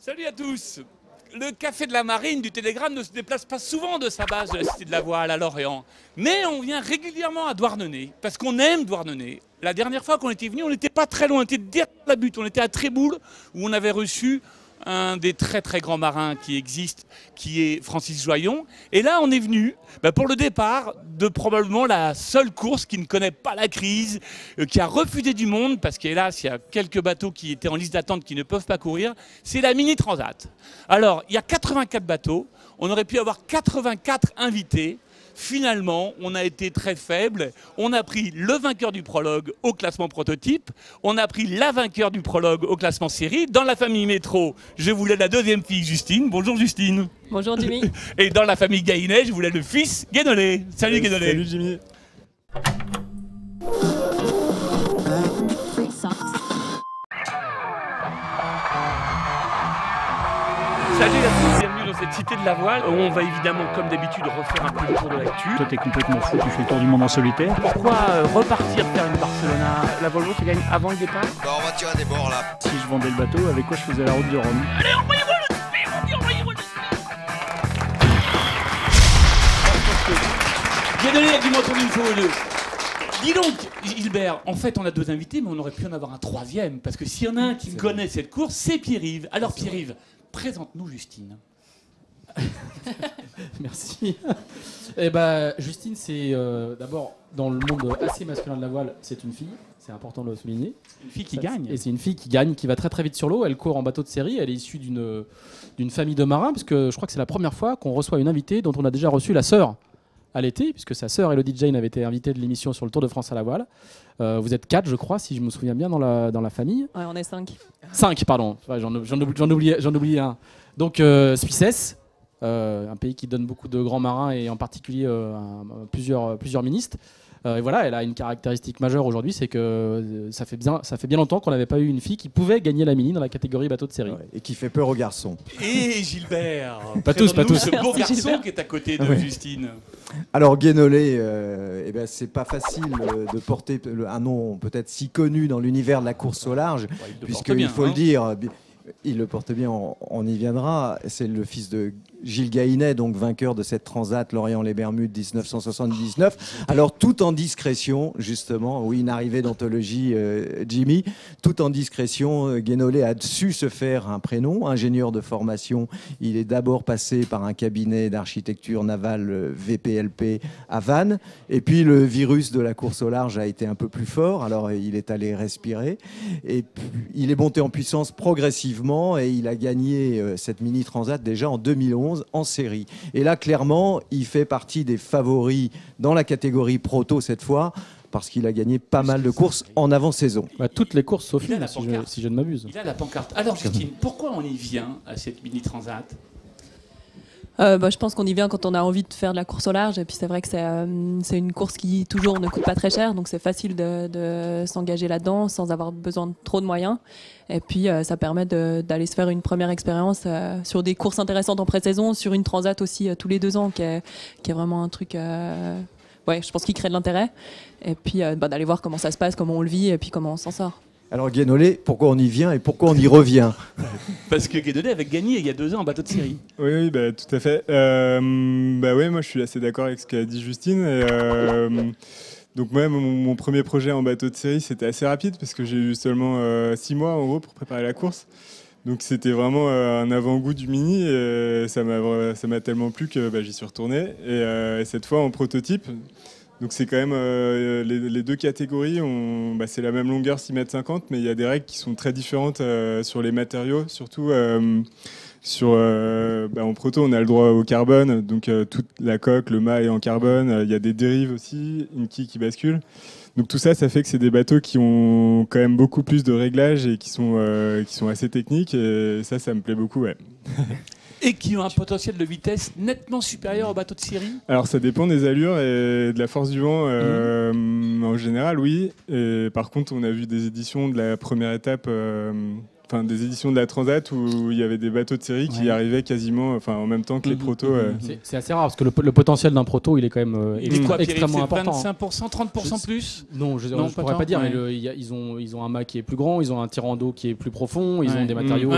Salut à tous. Le café de la Marine du Télégramme ne se déplace pas souvent de sa base de la Cité de la Voile à Lorient. Mais on vient régulièrement à Douarnenez, parce qu'on aime Douarnenez. La dernière fois qu'on était venu, on n'était pas très loin, on était derrière la butte, on était à Tréboul, où on avait reçu un des très très grands marins qui existent, qui est Francis Joyon. Et là, on est venu pour le départ de probablement la seule course qui ne connaît pas la crise, qui a refusé du monde, parce qu'hélas, il y a quelques bateaux qui étaient en liste d'attente qui ne peuvent pas courir. C'est la Mini Transat. Alors, il y a 84 bateaux, on aurait pu avoir 84 invités. Finalement, on a été très faible. On a pris le vainqueur du prologue au classement prototype. On a pris la vainqueur du prologue au classement série. Dans la famille métro, je voulais la deuxième fille, Justine. Bonjour Justine. Bonjour Jimmy. Et dans la famille Gaïnet, je voulais le fils, Guénolé. Salut Guénolé. Salut Jimmy. Salut à tous, bienvenue dans cette cité de la voile où on va évidemment, comme d'habitude, refaire un peu le tour de l'actu. Toi t'es complètement fou, tu fais le tour du monde en solitaire. Pourquoi repartir faire une Barcelona? La Volvo qui gagne avant le départ? Bah on va tirer des bords là. Si je vendais le bateau, avec quoi je faisais la route du Rhum? Allez, envoyez-moi le speed, on dit envoyez-moi le speed. Guénolé a dû m'entendre une fois ou deux. Dis donc, Gilbert, en fait on a deux invités, mais on aurait pu en avoir un troisième, parce que s'il y en a un qui connaît cette course, c'est Pierre-Yves. Alors Pierre-Yves, présente-nous Justine. Merci. Eh ben, Justine, c'est d'abord dans le monde assez masculin de la voile, c'est une fille, c'est important de le souligner. Une fille qui gagne. Et c'est une fille qui gagne, qui va très très vite sur l'eau. Elle court en bateau de série. Elle est issue d'une famille de marins, parce que je crois que c'est la première fois qu'on reçoit une invitée dont on a déjà reçu la sœur à l'été, puisque sa sœur Elodie Jane avait été invitée de l'émission sur le Tour de France à la voile. Vous êtes 4, je crois, si je me souviens bien, dans la famille. Ouais, on est 5. 5, pardon. Ouais, j'en oubliais un. Donc, Suissesse, un pays qui donne beaucoup de grands marins et en particulier plusieurs ministres. Et voilà, elle a une caractéristique majeure aujourd'hui, c'est que ça fait bien longtemps qu'on n'avait pas eu une fille qui pouvait gagner la Mini dans la catégorie bateau de série. Ouais, et qui fait peur aux garçons. Et Gilbert, Pas tous. ce beau Merci, garçon Gilbert. qui est à côté de Ouais. Justine. Alors Guénolé, eh ben, c'est pas facile de porter un nom peut-être si connu dans l'univers de la course au large, Il le porte puisqu'il bien, faut hein. le dire, il le porte bien, on y viendra. C'est le fils de Gilles Gaïnet, donc vainqueur de cette Transat Lorient-les-Bermudes 1979. Alors tout en discrétion, justement, oui, une arrivée d'anthologie, Jimmy, tout en discrétion, Guénolé a su se faire un prénom, ingénieur de formation. Il est d'abord passé par un cabinet d'architecture navale VPLP à Vannes, et puis le virus de la course au large a été un peu plus fort, alors il est allé respirer, et puis, il est monté en puissance progressivement, et il a gagné cette Mini Transat déjà en 2011 en série. Et là, clairement, il fait partie des favoris dans la catégorie proto cette fois, parce qu'il a gagné pas mal de courses en avant-saison. Bah, toutes les courses sauf Il a une, la si pancarte. je ne m'abuse. Il a la pancarte. Alors Justine, pourquoi on y vient à cette Mini Transat? Je pense qu'on y vient quand on a envie de faire de la course au large. Et puis c'est vrai que c'est une course qui toujours ne coûte pas très cher. Donc c'est facile de s'engager là-dedans sans avoir besoin de trop de moyens. Et puis ça permet d'aller se faire une première expérience sur des courses intéressantes en pré-saison, sur une transat aussi tous les 2 ans, qui est vraiment un truc... ouais, je pense qui crée de l'intérêt. Et puis d'aller voir comment ça se passe, comment on le vit et puis comment on s'en sort. Alors Guénolé, pourquoi on y vient et pourquoi on y revient? Parce que Guénolé avait gagné il y a 2 ans en bateau de série. Oui, bah, tout à fait. Ouais, moi je suis assez d'accord avec ce qu'a dit Justine. Donc moi, mon premier projet en bateau de série, c'était assez rapide parce que j'ai eu seulement 6 mois en gros pour préparer la course. Donc c'était vraiment un avant-goût du Mini et ça m'a tellement plu que j'y suis retourné. Et cette fois en prototype. Donc c'est quand même les 2 catégories, c'est la même longueur 6,50 m, mais il y a des règles qui sont très différentes sur les matériaux, surtout en proto on a le droit au carbone, donc toute la coque, le mât est en carbone, il y a des dérives aussi, une quille qui bascule. Donc tout ça, ça fait que c'est des bateaux qui ont quand même beaucoup plus de réglages et qui sont assez techniques, et ça me plaît beaucoup, ouais. Et qui ont un potentiel de vitesse nettement supérieur au bateau de série. Alors ça dépend des allures et de la force du vent. En général, oui. Et par contre, on a vu des éditions de la première étape des éditions de la Transat où il y avait des bateaux de série qui arrivaient quasiment en même temps que les protos. C'est assez rare parce que le potentiel d'un proto il est quand même extrêmement important. 25%, 30% plus. Non, je pourrais pas dire, mais ils ont un mât qui est plus grand, ils ont un tirant d'eau qui est plus profond, ils ont des matériaux.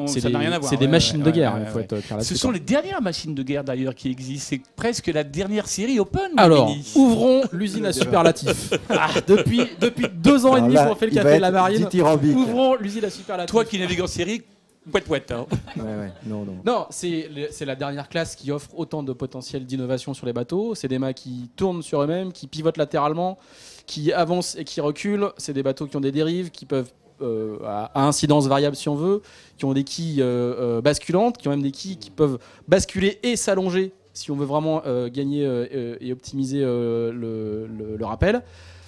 Ça n'a rien à voir. C'est des machines de guerre. Il faut être clair là-dessus. Ce sont les dernières machines de guerre d'ailleurs qui existent. C'est presque la dernière série Open. Alors, ouvrons l'usine à superlatifs. Depuis 2 ans et demi qu'on fait le café de la marine. Ouvrons l'usine à superlatifs. Toi qui navigues en série, pouette. Hein. Non, c'est la dernière classe qui offre autant de potentiel d'innovation sur les bateaux. C'est des mâts qui tournent sur eux-mêmes, qui pivotent latéralement, qui avancent et qui reculent. C'est des bateaux qui ont des dérives, qui peuvent à incidence variable si on veut, qui ont des quilles basculantes, qui ont même des quilles qui peuvent basculer et s'allonger si on veut vraiment gagner et optimiser le rappel.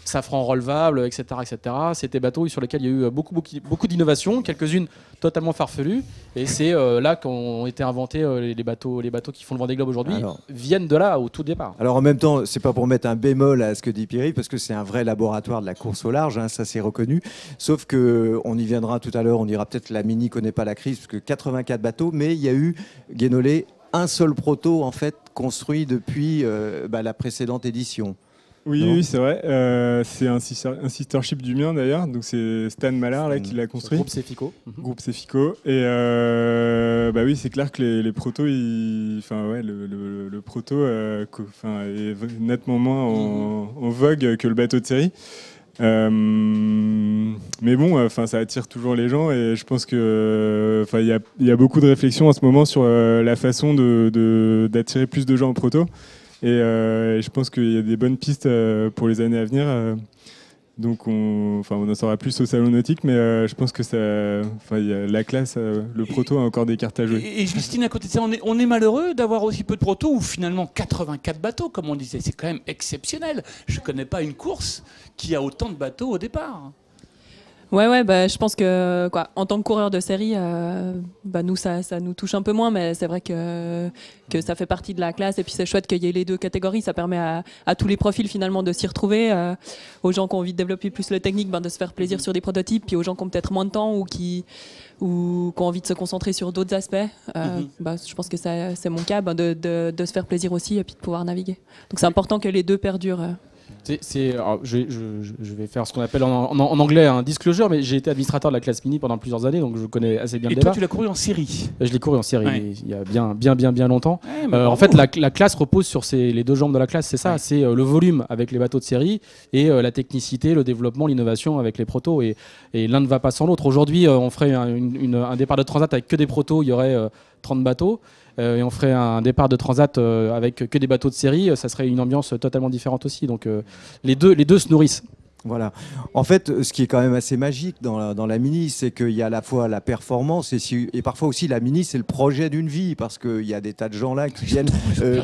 Safran relevable, etc., etc. C'est des bateaux sur lesquels il y a eu beaucoup d'innovations, quelques-unes totalement farfelues. Et c'est là qu'ont été inventés les bateaux qui font le Vendée Globe aujourd'hui, viennent de là au tout départ. Alors en même temps, c'est pas pour mettre un bémol à ce que dit Pierre, parce que c'est un vrai laboratoire de la course au large, ça c'est reconnu. Sauf que on y viendra tout à l'heure, on dira peut-être la Mini connaît pas la crise, parce que 84 bateaux, mais il y a eu, Guénolé, un seul proto en fait construit depuis la précédente édition. Oui, c'est vrai. C'est un sister ship du mien d'ailleurs. Donc c'est Stan Mallard là, qui l'a construit. Groupe Cefico. Groupe Cefico. Et oui, c'est clair que les protos, le proto est nettement moins en vogue que le bateau de série. Mais bon, ça attire toujours les gens et je pense que il y a beaucoup de réflexions en ce moment sur la façon d'attirer plus de gens au proto. Et je pense qu'il y a des bonnes pistes pour les années à venir. Donc on en saura plus au salon nautique, mais je pense que la classe, le proto a encore des cartes à jouer. Et Justine, à côté de ça, on est malheureux d'avoir aussi peu de protos ou finalement 84 bateaux, comme on disait. C'est quand même exceptionnel. Je ne connais pas une course qui a autant de bateaux au départ. Ouais, je pense que en tant que coureur de série, nous ça nous touche un peu moins, mais c'est vrai que ça fait partie de la classe et puis c'est chouette qu'il y ait les deux catégories. Ça permet à tous les profils finalement de s'y retrouver, aux gens qui ont envie de développer plus le technique, de se faire plaisir sur des prototypes, puis aux gens qui ont peut-être moins de temps ou qui ont envie de se concentrer sur d'autres aspects. Je pense que c'est mon cas, de se faire plaisir aussi et puis de pouvoir naviguer. Donc c'est important que les deux perdurent. Je vais faire ce qu'on appelle en anglais un disclosure, mais j'ai été administrateur de la classe Mini pendant plusieurs années, donc je connais assez bien le débat. Et toi, tu l'as couru en série? Je l'ai couru en série il y a bien longtemps. En fait, la classe repose sur les deux jambes de la classe, c'est ça, c'est le volume avec les bateaux de série et la technicité, le développement, l'innovation avec les protos. Et l'un ne va pas sans l'autre. Aujourd'hui, on ferait un départ de transat avec que des protos, il y aurait 30 bateaux. Et on ferait un départ de transat avec que des bateaux de série, ça serait une ambiance totalement différente aussi. Donc les deux se nourrissent. Voilà. En fait, ce qui est quand même assez magique dans la Mini, c'est qu'il y a à la fois la performance et parfois aussi la Mini, c'est le projet d'une vie, parce qu'il y a des tas de gens là qui viennent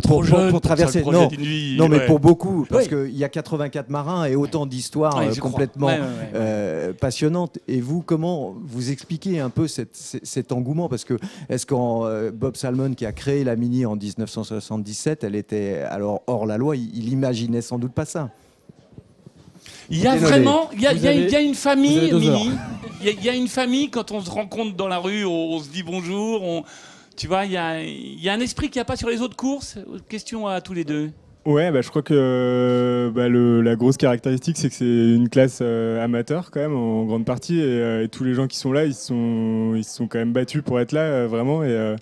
pour traverser. Non, mais pour beaucoup, parce qu'il y a 84 marins et autant d'histoires complètement passionnantes. Et vous, comment vous expliquez un peu cet engouement? Parce que est-ce qu'en Bob Salmon, qui a créé la Mini en 1977, elle était alors hors la loi, il imaginait sans doute pas ça. Il y a vraiment, il y a une famille, Mini. Il y a une famille, quand on se rencontre dans la rue, on se dit bonjour. Tu vois, il y a un esprit qu'il n'y a pas sur les autres courses. Question à tous les deux. Ouais, je crois que la grosse caractéristique, c'est que c'est une classe amateur quand même en grande partie, et tous les gens qui sont là, ils se sont quand même battus pour être là vraiment. Et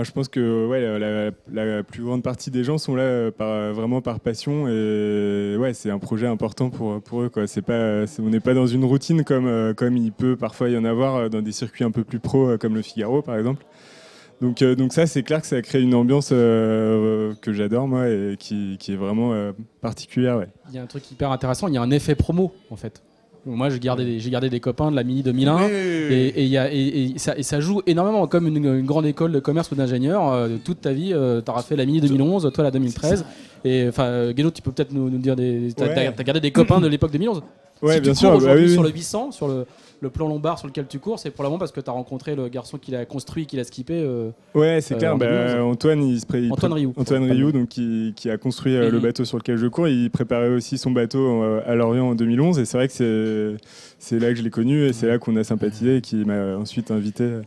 je pense que la plus grande partie des gens sont là vraiment par passion, et c'est un projet important pour eux, quoi. On n'est pas dans une routine comme il peut parfois y en avoir dans des circuits un peu plus pro comme le Figaro par exemple. Donc ça, c'est clair que ça crée une ambiance que j'adore moi et qui est vraiment particulière. Ouais. Il y a un truc hyper intéressant, il y a un effet promo en fait. Moi, j'ai gardé des copains de la Mini 2001 et ça joue énormément comme une grande école de commerce ou d'ingénieur. Toute ta vie, tu auras fait la Mini 2011, toi la 2013. Et Guéno, tu peux peut-être nous dire t'as gardé des copains de l'époque 2011? Ouais, si bien tu sûr. cours Bah, aujourd'hui oui, sur oui. le 800, sur le plan lombard sur lequel tu cours, c'est probablement parce que tu as rencontré le garçon qui l'a construit, qui l'a skippé. Ouais, c'est clair. en 2011. Antoine, Antoine Rioux. Antoine Pas Rioux, le- donc qui a construit le Mhm. bateau sur lequel je cours. Il préparait aussi son bateau à Lorient en 2011, et c'est vrai que c'est là que je l'ai connu et c'est là qu'on a sympathisé et qui m'a ensuite invité.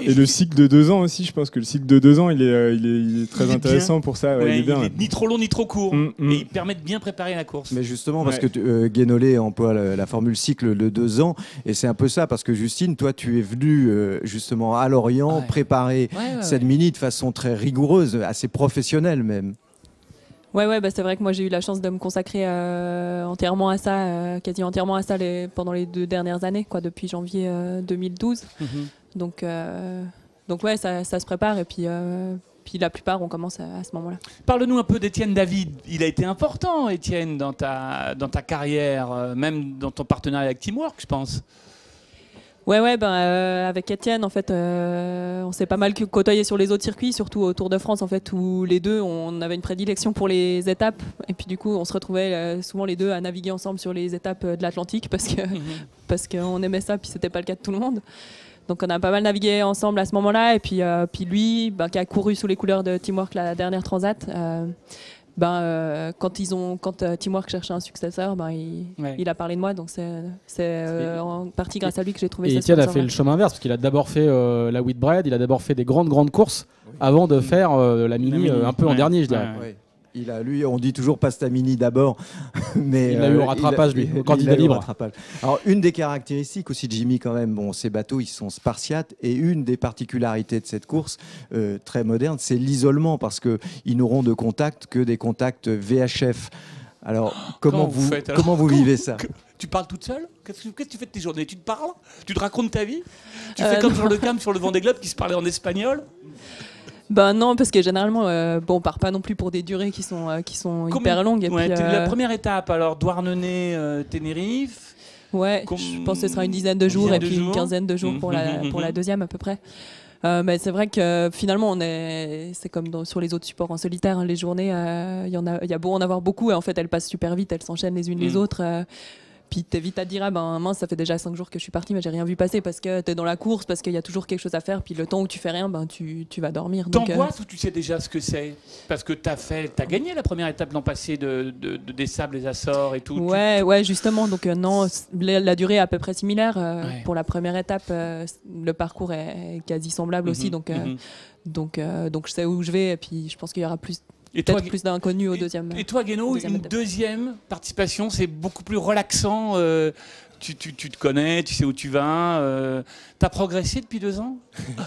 Et le cycle de 2 ans aussi, je pense que le cycle de 2 ans, il est très Il est intéressant pour ça. Ouais, Ouais, il est bien. il est ni trop long ni trop court. Mm, mm. Et il permet de bien préparer la course. Mais justement, parce Ouais. que Guénolé emploie la formule cycle de 2 ans, et c'est un peu ça, parce que Justine, toi, tu es venue justement à Lorient Ouais. préparer cette mini de façon très rigoureuse, assez professionnelle même. Ouais, bah, c'est vrai que moi j'ai eu la chance de me consacrer entièrement à ça, quasi entièrement à ça pendant les 2 dernières années, quoi, depuis janvier 2012. Mhm. Donc ouais, ça se prépare et puis la plupart on commence à ce moment-là. Parle-nous un peu d'Étienne David. Il a été important, Étienne, dans ta carrière, même dans ton partenariat avec Teamwork, je pense. Ouais, avec Étienne, en fait, on s'est pas mal côtoyé sur les autres circuits, surtout au Tour de France, en fait, où les deux, on avait une prédilection pour les étapes. Et puis du coup, on se retrouvait souvent les deux à naviguer ensemble sur les étapes de l'Atlantique parce qu'on aimait ça, puis c'était pas le cas de tout le monde. Donc on a pas mal navigué ensemble à ce moment-là. Et puis lui, qui a couru sous les couleurs de Teamwork la dernière Transat, quand Teamwork cherchait un successeur, il a parlé de moi. Donc c'est en partie grâce à lui que j'ai trouvé Et ça. Étienne a fait le chemin inverse, parce qu'il a d'abord fait la Whitbread, il a d'abord fait des grandes courses avant de faire la mini un peu en dernier, je dirais. Ouais. Lui, on dit toujours Pastamini d'abord, mais Il a eu au rattrapage, lui, au candidat il a eu au libre. rattrapage. Alors, une des caractéristiques aussi de Jimmy, quand même, ces bateaux, ils sont spartiates, et une des particularités de cette course très moderne, c'est l'isolement, parce qu'ils n'auront de contact que des contacts VHF. Alors, comment vous vivez ça? Tu parles toute seule? Qu'est-ce que tu fais de tes journées? Tu te parles? Tu te racontes ta vie? Tu fais comme Jean Le Cam sur le Vendée Globe qui se parlait en espagnol? Non, parce que généralement, on part pas non plus pour des durées qui sont hyper longues. Et puis, La première étape, alors Douarnenez, Tenerife. Ouais, je pense que ce sera une dizaine de jours et puis une quinzaine de jours pour la deuxième à peu près. Mais c'est vrai que finalement, c'est comme sur les autres supports en solitaire, hein, les journées, il y a beau en avoir beaucoup et en fait elles passent super vite, elles s'enchaînent les unes les autres. Puis t'es vite à te dire, mince, ça fait déjà 5 jours que je suis partie, mais j'ai rien vu passer parce que t'es dans la course, parce qu'il y a toujours quelque chose à faire. Puis le temps où tu fais rien, tu vas dormir. T'angoisses ou tu sais déjà ce que c'est? Parce que t'as gagné la première étape l'an passé des Sables, les Açores et tout. Ouais, justement. Donc non, la durée est à peu près similaire. Pour la première étape, le parcours est quasi semblable aussi. Donc je sais où je vais et puis je pense qu'il y aura peut-être plus d'inconnus au deuxième. Et toi, Guéno, une étape. deuxième participation, c'est beaucoup plus relaxant. Tu te connais, tu sais où tu vas. T'as progressé depuis 2 ans?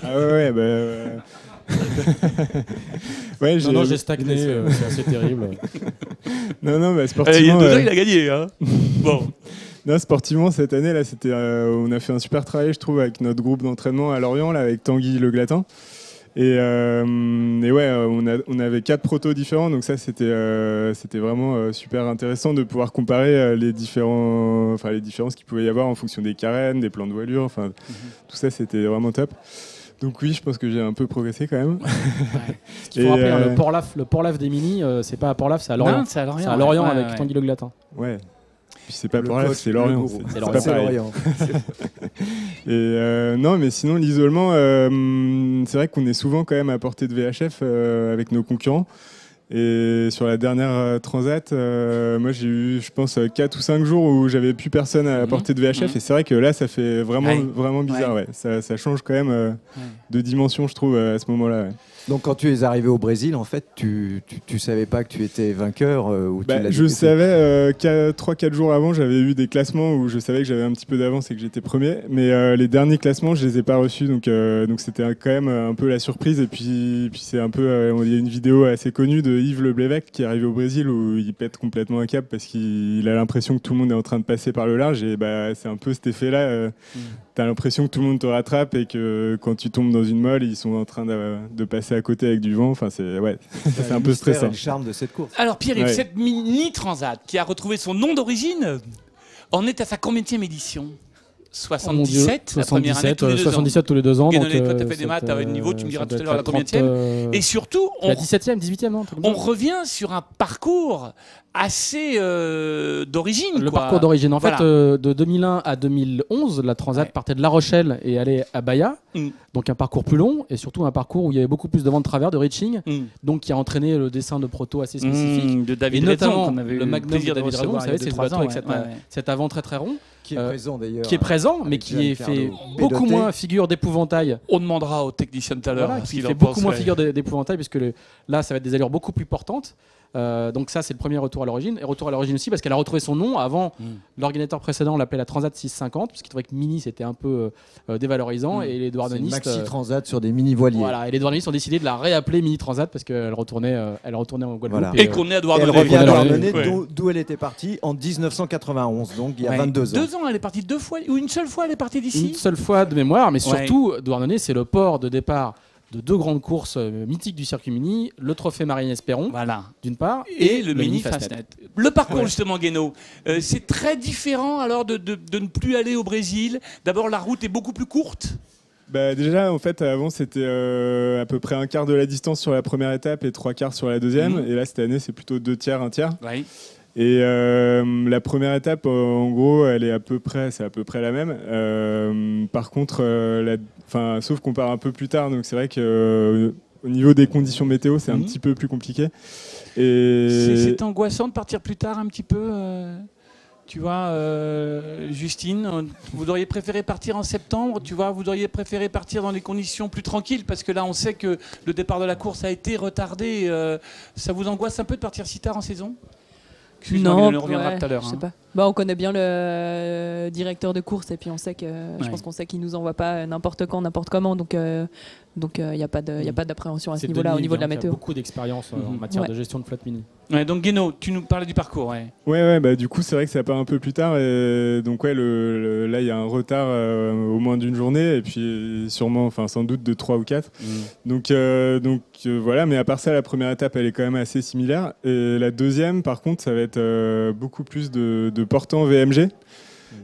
Ah ouais, ouais, Non, j'ai stagné, c'est assez terrible. Non, Il y sportivement. a 2 ans, il a gagné. Hein. Bon. Non, sportivement, cette année, là, on a fait un super travail, je trouve, avec notre groupe d'entraînement à Lorient, là, avec Tanguy Le Glatin. Et ouais, on avait 4 protos différents, donc ça c'était vraiment super intéressant de pouvoir comparer les différences qu'il pouvait y avoir en fonction des carènes, des plans de voilure, tout ça c'était vraiment top. Donc oui, je pense que j'ai un peu progressé quand même. Ce qu'il faut rappeler, le Port-Laf des mini, c'est pas à Port-Laf, c'est à Lorient. Non, c'est à Lorient. C'est à Lorient Ouais, avec ouais. Tanguy Le Glatin. Ouais. Puis c'est pas Le Port-Laf, coach, c'est Lorient. le C'est gourou. pas C'est pareil. Lorient. Et non, mais sinon l'isolement, c'est vrai qu'on est souvent quand même à portée de VHF avec nos concurrents. Et sur la dernière Transat, moi j'ai eu, je pense, 4 ou 5 jours où j'avais plus personne à portée de VHF. Et c'est vrai que là, ça fait vraiment bizarre. Ouais. Ça change quand même de dimension, je trouve, à ce moment-là. Ouais. Donc quand tu es arrivé au Brésil, en fait, tu savais pas que tu étais vainqueur ou tu l'as Je découvert? savais, 3-4 jours avant, j'avais eu des classements où je savais que j'avais un petit peu d'avance et que j'étais premier. Mais les derniers classements, je les ai pas reçus. Donc c'était quand même un peu la surprise. Et puis c'est un peu, il y a une vidéo assez connue de Yves Le Blévec qui est arrivé au Brésil où il pète complètement un câble parce qu'il a l'impression que tout le monde est en train de passer par le large. Et c'est un peu cet effet-là. T'as l'impression que tout le monde te rattrape et que quand tu tombes dans une molle, ils sont en train de passer à côté avec du vent. Enfin, c'est un peu stressant. C'est le charme de cette course. Alors Pierre-Yves, Ouais. cette mini transat qui a retrouvé son nom d'origine en est à sa combienième édition? 77, la première année, tous les 2 ans. 77 tous les 2 ans. Guénon, donc, toi, t'as fait des maths, t'as un niveau, tu me diras tout à l'heure la combien combienième. Et surtout, la 17e, 18e, non on revient sur un parcours assez d'origine. Le parcours d'origine. En Voilà. fait, de 2001 à 2011, la Transat partait de La Rochelle et allait à Bahia. Donc un parcours plus long et surtout un parcours où il y avait beaucoup plus de vent de travers, de reaching, donc qui a entraîné le dessin de proto assez spécifique. De David et notamment Redon, qu'on avait eu le Magnum de plaisir de David Redon, recevoir vous savez, c'est ce bateau avec cet avant très très rond. Qui est présent d'ailleurs. Qui est présent, mais avec qui est fait Giancarlo beaucoup Bedotti. moins figure d'épouvantail. On demandera au technicien tout à l'heure. Voilà, ce qui qu'il fait en beaucoup moins penserait. figure d'épouvantail, puisque là, ça va être des allures beaucoup plus portantes. Donc ça, c'est le premier retour à l'origine. Et retour à l'origine aussi, parce qu'elle a retrouvé son nom. Avant, l'organisateur précédent l'appelait la Transat 650, parce qu'il trouvait que Mini, c'était un peu dévalorisant. Et les C'est une douarnemistes... maxi transat sur des mini voiliers. Voilà, et les douarnemistes ont décidé de la réappeler Mini Transat, parce qu'elle retournait en Guadeloupe. Voilà. Et qu'on est à Et elle Douarnenez. revient à Ouais. Douarnenez, Ouais. d'où elle était partie en 1991, donc il y a Ouais. 22 ans. 2 ans, elle est partie 2 fois, ou une seule fois, elle est partie Une d'ici. seule fois de mémoire, mais Ouais. surtout, Douarnenez, c'est le port de départ de 2 grandes courses mythiques du circuit Mini, le Trophée Marine Espéron, Voilà. d'une part, Et le mini Fastnet. Fastnet. Le parcours, justement, Guénaud, c'est très différent alors de ne plus aller au Brésil. D'abord, la route est beaucoup plus courte. Bah, déjà, en fait, avant, c'était à peu près un quart de la distance sur la première étape et 3/4 sur la deuxième. Et là, cette année, c'est plutôt 2 tiers, 1 tiers. Oui. Et la première étape, en gros, c'est à peu près la même. Par contre, sauf qu'on part un peu plus tard, donc c'est vrai que au niveau des conditions météo, c'est un petit peu plus compliqué. Et C'est angoissant de partir plus tard un petit peu. Tu vois, Justine, vous auriez préféré partir en septembre, tu vois, vous auriez préféré partir dans des conditions plus tranquilles, parce que là, on sait que le départ de la course a été retardé. Ça vous angoisse un peu de partir si tard en saison ? Excuse-moi, Non, on reviendra ouais, tout à l'heure. je sais hein. pas. Bah, on connaît bien le directeur de course et puis on sait que je pense qu'on sait qu'il nous envoie pas n'importe quand, n'importe comment, donc il n'y a pas d'appréhension à ce C'est niveau-là, Denis au niveau de la Higuin qui a météo. beaucoup d'expérience en matière Ouais. de gestion de flotte Mini. Ouais, donc Guénaud, tu nous parlais du parcours. Ouais. ouais, bah, du coup, c'est vrai que ça part un peu plus tard. Et donc, ouais, là, il y a un retard au moins d'une journée, et puis sûrement, sans doute de 3 ou 4. Donc, voilà, mais à part ça, la première étape, elle est quand même assez similaire. Et la deuxième, par contre, ça va être beaucoup plus de portant VMG.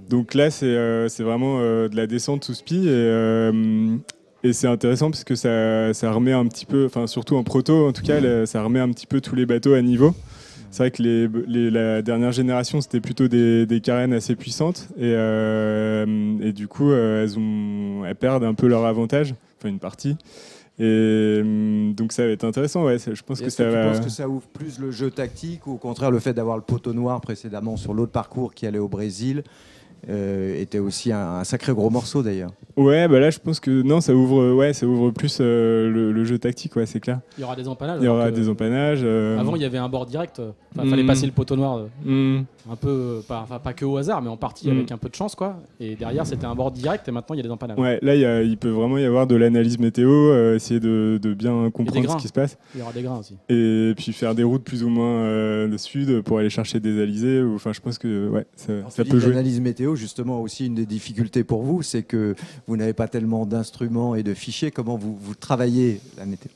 Donc là, c'est vraiment de la descente sous spi. Et c'est intéressant parce que ça remet un petit peu, surtout en proto en tout cas, ça remet un petit peu tous les bateaux à niveau. C'est vrai que la dernière génération, c'était plutôt des carènes assez puissantes. Et du coup, elles perdent un peu leur avantage, une partie. Et donc ça va être intéressant, ouais. Je pense que Est-ce ça que tu va. penses que ça ouvre plus le jeu tactique ou au contraire le fait d'avoir le poteau noir précédemment sur l'autre parcours qui allait au Brésil était aussi un sacré gros morceau d'ailleurs. Ouais, bah là je pense que non, ça ouvre plus le jeu tactique, ouais, c'est clair. Il y aura des empannages. Il y aura alors que, des empannages. Avant, il y avait un bord direct. Il fallait passer le poteau noir un peu, pas que au hasard, mais en partie avec un peu de chance, quoi. Et derrière, c'était un bord direct, et maintenant, il y a des empannages. Ouais, là il peut vraiment y avoir de l'analyse météo, essayer de bien comprendre ce qui se passe. Il y aura des grains aussi. Et puis faire des routes plus ou moins de sud pour aller chercher des alizés. Enfin, je pense que ouais, ça peut jouer. L'analyse météo, justement, aussi une des difficultés pour vous, c'est que vous n'avez pas tellement d'instruments et de fichiers. Comment vous travaillez la météo?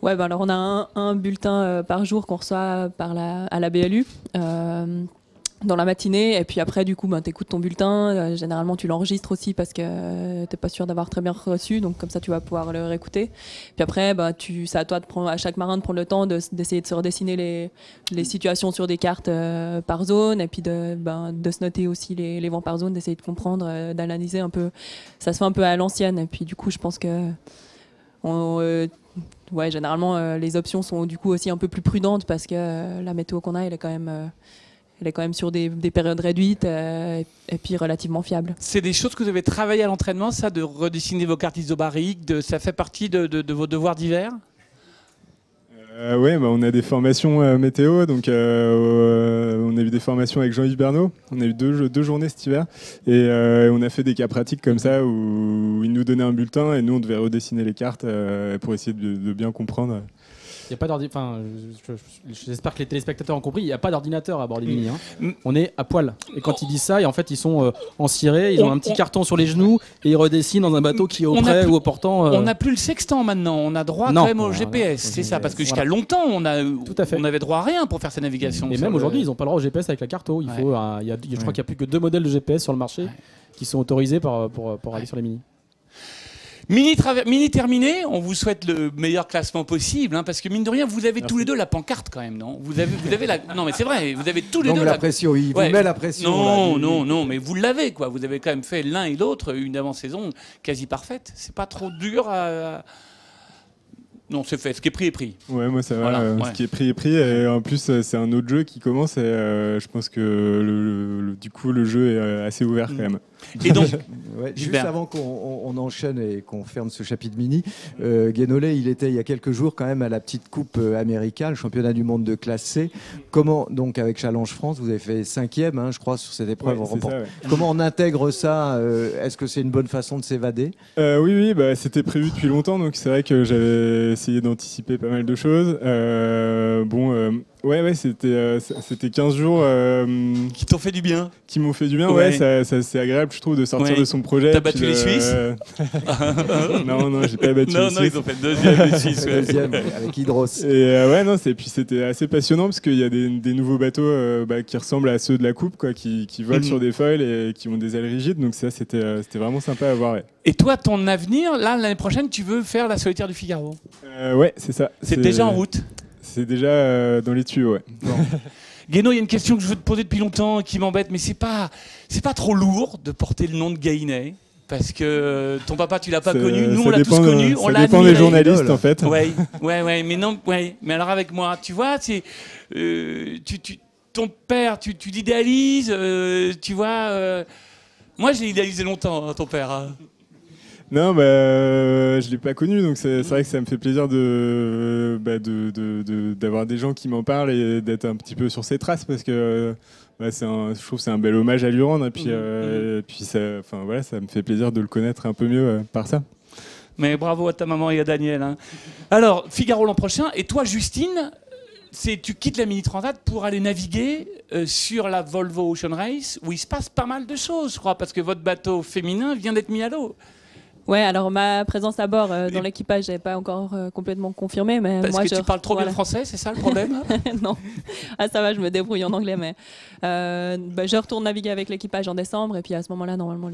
Ouais, bah alors on a un bulletin par jour qu'on reçoit à la BLU dans la matinée, et puis après du coup t'écoutes ton bulletin, généralement tu l'enregistres aussi parce que t'es pas sûr d'avoir très bien reçu, donc comme ça tu vas pouvoir le réécouter. Puis après c'est à toi à chaque marin de prendre le temps d'essayer de se redessiner les situations sur des cartes par zone, et puis de se noter aussi les vents par zone, d'essayer de comprendre, d'analyser un peu. Ça se fait un peu à l'ancienne, et puis du coup je pense que ouais, généralement, les options sont du coup aussi un peu plus prudentes parce que la météo qu'on a, elle est quand même sur des périodes réduites et puis relativement fiable. C'est des choses que vous avez travaillé à l'entraînement, ça, de redessiner vos cartes isobariques, ça fait partie de vos devoirs d'hiver ? Ouais, on a des formations météo, donc on a eu des formations avec Jean-Yves Bernot. On a eu deux journées cet hiver, et on a fait des cas pratiques comme ça où il nous donnait un bulletin et nous on devait redessiner les cartes pour essayer de bien comprendre. Il y a pas enfin, j'espère que les téléspectateurs ont compris. Il n'y a pas d'ordinateur à bord des Mini. Hein. On est à poil. Et quand ils disent ça, et en fait, ils sont en ciré, ils ont un petit carton sur les genoux et ils redessinent dans un bateau qui est au près ou au portant. On n'a plus le sextant maintenant. On a droit quand même au GPS. C'est ça, parce que jusqu'à longtemps, on avait droit à rien pour faire sa navigation. Et même aujourd'hui, ils n'ont pas le droit au GPS avec la carto. Je crois qu'il n'y a plus que 2 modèles de GPS sur le marché qui sont autorisés pour aller sur les Mini. Mini terminé, on vous souhaite le meilleur classement possible, hein, parce que mine de rien, vous avez tous les deux la pancarte quand même, non ? Vous avez la... Non, mais c'est vrai, vous avez tous les deux la pression. Il vous met la pression. Non, mais vous l'avez, quoi. Vous avez quand même fait l'un et l'autre une avant-saison quasi parfaite. C'est pas trop dur à... Non, c'est fait. Ce qui est pris est pris. Ouais, moi ça va. Ce qui est pris est pris. Et en plus, c'est un autre jeu qui commence. Et je pense que du coup, le jeu est assez ouvert quand même. Et donc, juste avant qu'on enchaîne et qu'on ferme ce chapitre mini, Guénolé, il était il y a quelques jours quand même à la petite coupe américaine, le championnat du monde de classe C. Comment, donc avec Challenge France, vous avez fait 5e, hein, je crois, sur cette épreuve. Comment on intègre ça Est-ce que c'est une bonne façon de s'évader ? Oui, c'était prévu depuis longtemps, donc c'est vrai que j'avais essayé d'anticiper pas mal de choses. C'était 15 jours qui t'ont fait du bien. Qui m'ont fait du bien, c'est agréable, je trouve, de sortir de son projet. T'as battu les Suisses ? Non, j'ai pas battu les Suisses. Non, ils ont fait deuxième, les Suisses. Deuxième, avec Hydros. Et puis c'était assez passionnant parce qu'il y a des nouveaux bateaux qui ressemblent à ceux de la coupe, quoi, qui volent sur des foils et qui ont des ailes rigides, donc ça, c'était vraiment sympa à voir. Ouais. Et toi, ton avenir, là, l'année prochaine, tu veux faire la solitaire du Figaro ? Ouais, c'est ça. C'est déjà en route ? C'est déjà dans les tuyaux, ouais. Bon. Guéno, il y a une question que je veux te poser depuis longtemps et qui m'embête, mais c'est pas trop lourd de porter le nom de Gainet, parce que ton papa, tu l'as pas connu, nous on l'a tous connu, on l'a admiré. Ça dépend des journalistes en fait. Ouais, mais alors avec moi, tu vois, c'est ton père, tu l'idéalises, tu vois. Moi, j'ai idéalisé longtemps ton père. Hein. Non, je l'ai pas connu, donc c'est vrai que ça me fait plaisir d'avoir des gens qui m'en parlent et d'être un petit peu sur ses traces, parce que je trouve que c'est un bel hommage à lui rendre, et puis ça me fait plaisir de le connaître un peu mieux par ça. Mais bravo à ta maman et à Daniel. Hein. Alors, Figaro l'an prochain, et toi, Justine, tu quittes la Mini Transat pour aller naviguer sur la Volvo Ocean Race, où il se passe pas mal de choses, je crois, parce que votre bateau féminin vient d'être mis à l'eau. Ouais, alors ma présence à bord dans l'équipage n'est pas encore complètement confirmée, mais parce moi que tu parles trop bien le français, c'est ça le problème? Non, ça va, je me débrouille en anglais, mais je retourne naviguer avec l'équipage en décembre, et puis à ce moment-là, normalement,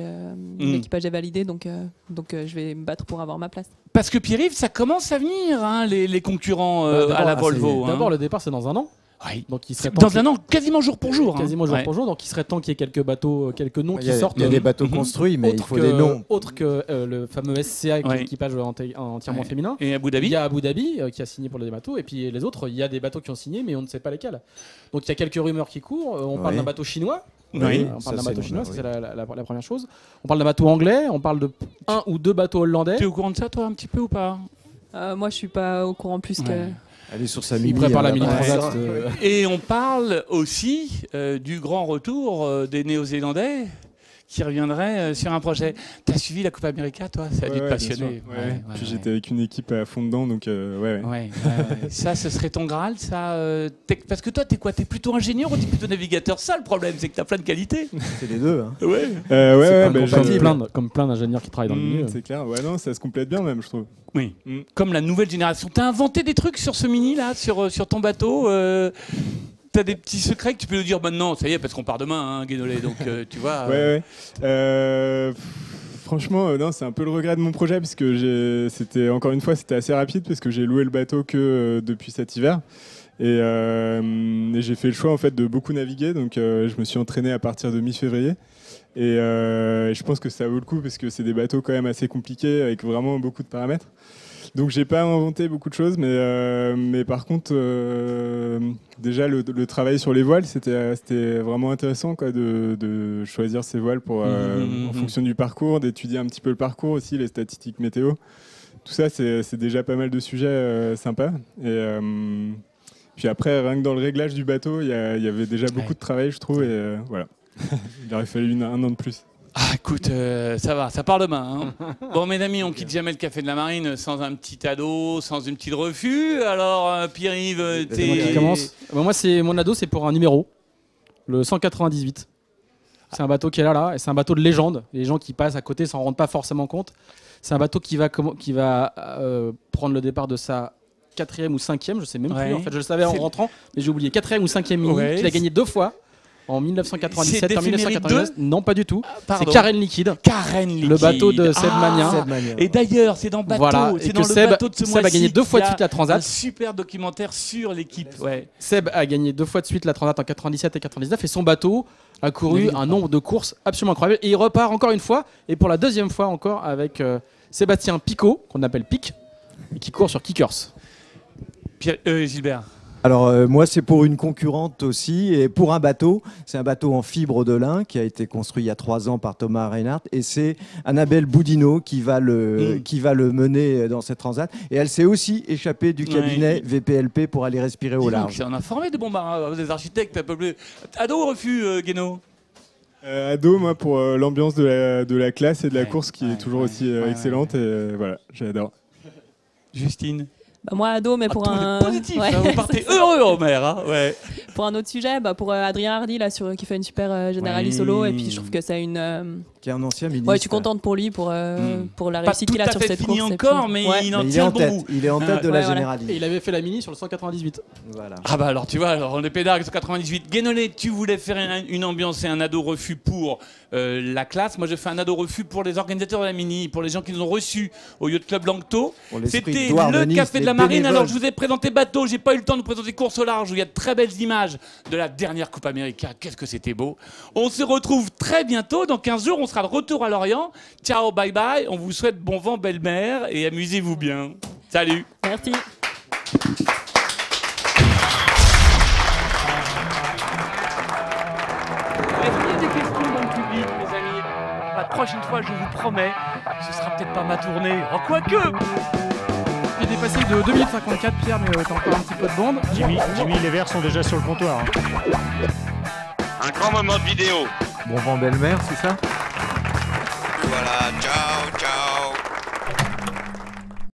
l'équipage est validé, donc je vais me battre pour avoir ma place. Parce que Pierre-Yves, ça commence à venir, hein, les concurrents à la Volvo. D'abord, le départ, c'est dans un an. Oui. Donc il serait dans un an, quasiment jour pour jour. Quasiment jour pour jour. Donc il serait temps qu'il y ait quelques bateaux, quelques noms qui sortent. Il y a des bateaux construits, mais il faut des noms. Autres que le fameux SCA, qui est l'équipage entièrement féminin. Et Abu Dhabi. Il y a Abu Dhabi qui a signé pour les bateaux. Et puis les autres, il y a des bateaux qui ont signé, mais on ne sait pas lesquels. Donc il y a quelques rumeurs qui courent. On parle d'un bateau chinois. On parle d'un bateau chinois, c'est la première chose. On parle d'un bateau anglais. On parle de 1 ou 2 bateaux hollandais. Tu es au courant de ça, toi, un petit peu ou pas? Moi, je suis pas au courant plus que. Elle est sur sa mini. Il prépare la Mini Transat. Et on parle aussi du grand retour des Néo-Zélandais qui reviendraient sur un projet. Tu as suivi la Coupe América, toi? Ça a dû te passionner. Puis j'étais avec une équipe à fond dedans, donc Ça, ce serait ton Graal, ça parce que toi, t'es quoi? T'es plutôt ingénieur ou t'es plutôt navigateur? Ça, le problème, c'est que t'as plein de qualités. C'est les deux. Hein. Comme plein d'ingénieurs qui travaillent dans le milieu. C'est clair. Ouais, non, ça se complète bien, même, je trouve. Oui. Comme la nouvelle génération. T'as inventé des trucs sur ce mini, là, sur ton bateau T'as des petits secrets que tu peux nous dire maintenant, ça y est, parce qu'on part demain, hein, Guénolé, donc tu vois. Franchement, non, c'est un peu le regret de mon projet, parce que c'était assez rapide, parce que j'ai loué le bateau que depuis cet hiver. Et j'ai fait le choix en fait de beaucoup naviguer, donc je me suis entraîné à partir de mi-février. Et je pense que ça vaut le coup, parce que c'est des bateaux quand même assez compliqués, avec vraiment beaucoup de paramètres. Donc j'ai pas inventé beaucoup de choses, mais par contre déjà le travail sur les voiles, c'était vraiment intéressant, quoi, de choisir ces voiles pour en fonction du parcours, d'étudier un petit peu le parcours aussi, les statistiques météo. Tout ça, c'est déjà pas mal de sujets sympas. Et puis après, rien que dans le réglage du bateau, il y avait déjà beaucoup de travail, je trouve, et voilà. Il aurait fallu un an de plus. Ah, écoute, ça va, ça part demain. Hein. Bon, mes amis, on quitte jamais le Café de la Marine sans un petit ado, sans une petite refus. Alors, Pierre-Yves, C'est moi qui commence. Moi, mon ado, c'est pour un numéro, le 198. C'est un bateau qui est là, et c'est un bateau de légende. Les gens qui passent à côté s'en rendent pas forcément compte. C'est un bateau qui va prendre le départ de sa 4e ou 5e, je sais même plus. En fait, je le savais en rentrant, mais j'ai oublié. 4e ou 5e mini, qu'il a gagné 2 fois. En 1997 et en 1999. Non, pas du tout. C'est Karen Liquide. Karen Liquide. Le bateau de Seb Magnin. Et d'ailleurs, c'est dans Bateau. Voilà. C'est Et dans que le Seb, bateau de ce mois-ci. Seb a gagné 2 fois de suite la Transat. Un super documentaire sur l'équipe. Ouais. Seb a gagné 2 fois de suite la Transat en 97 et 99 et son bateau a couru un nombre de courses absolument incroyable. Et il repart encore une fois, et pour la 2e fois encore, avec Sébastien Picot, qu'on appelle Pic, et qui court sur Kickers. Gilbert. Alors moi c'est pour une concurrente aussi et pour un bateau, c'est un bateau en fibre de lin qui a été construit il y a 3 ans par Thomas Reinhardt et c'est Annabelle Boudinot qui va le mener dans cette transat et elle s'est aussi échappée du cabinet VPLP pour aller respirer au large. On a formé de bons marins, des architectes un peu plus. Ado ou refus, Guénaud? Ado, moi pour l'ambiance de la classe et de la course qui est toujours aussi excellente et voilà, j'adore. Justine. Moi, ado, mais pour un. Positif, hein, vous partez heureux, Homer. Hein, pour un autre sujet, pour Adrien Hardy, là, qui fait une super Generali solo, et puis je trouve que c'est une. Qui est un ancien ministre. Ouais, je suis contente pour lui, pour la réussite qu'il a sur cette course. Pas encore, mais il en tient bon bout. Il est en tête de la Generali. Et il avait fait la mini sur le 198. Voilà. Ah bah alors tu vois, alors on est pédard 198. Guénolé, tu voulais faire une ambiance et un ado refus pour la classe. Moi, je fais un ado refus pour les organisateurs de la mini, pour les gens qui nous ont reçus au Yacht Club Langto. C'était le Café de la Marine. Alors je vous ai présenté bateau, j'ai pas eu le temps de vous présenter course au large où il y a de très belles images de la dernière Coupe América. Qu'est-ce que c'était beau. On se retrouve très bientôt. Dans 15 jours, on sera de retour à Lorient. Ciao, bye bye. On vous souhaite bon vent, belle mer et amusez-vous bien. Salut. Merci. Est-ce qu'il y a des questions dans le public, mes amis? La prochaine fois, je vous promets, ce sera peut-être pas ma tournée. Oh, quoique. Il est dépassé de 2 minutes 54, Pierre, mais t'as encore un petit peu de bande. Jimmy, les verres sont déjà sur le comptoir. Un grand moment de vidéo. Bon vent belle-mère, c'est ça? Voilà, ciao, ciao.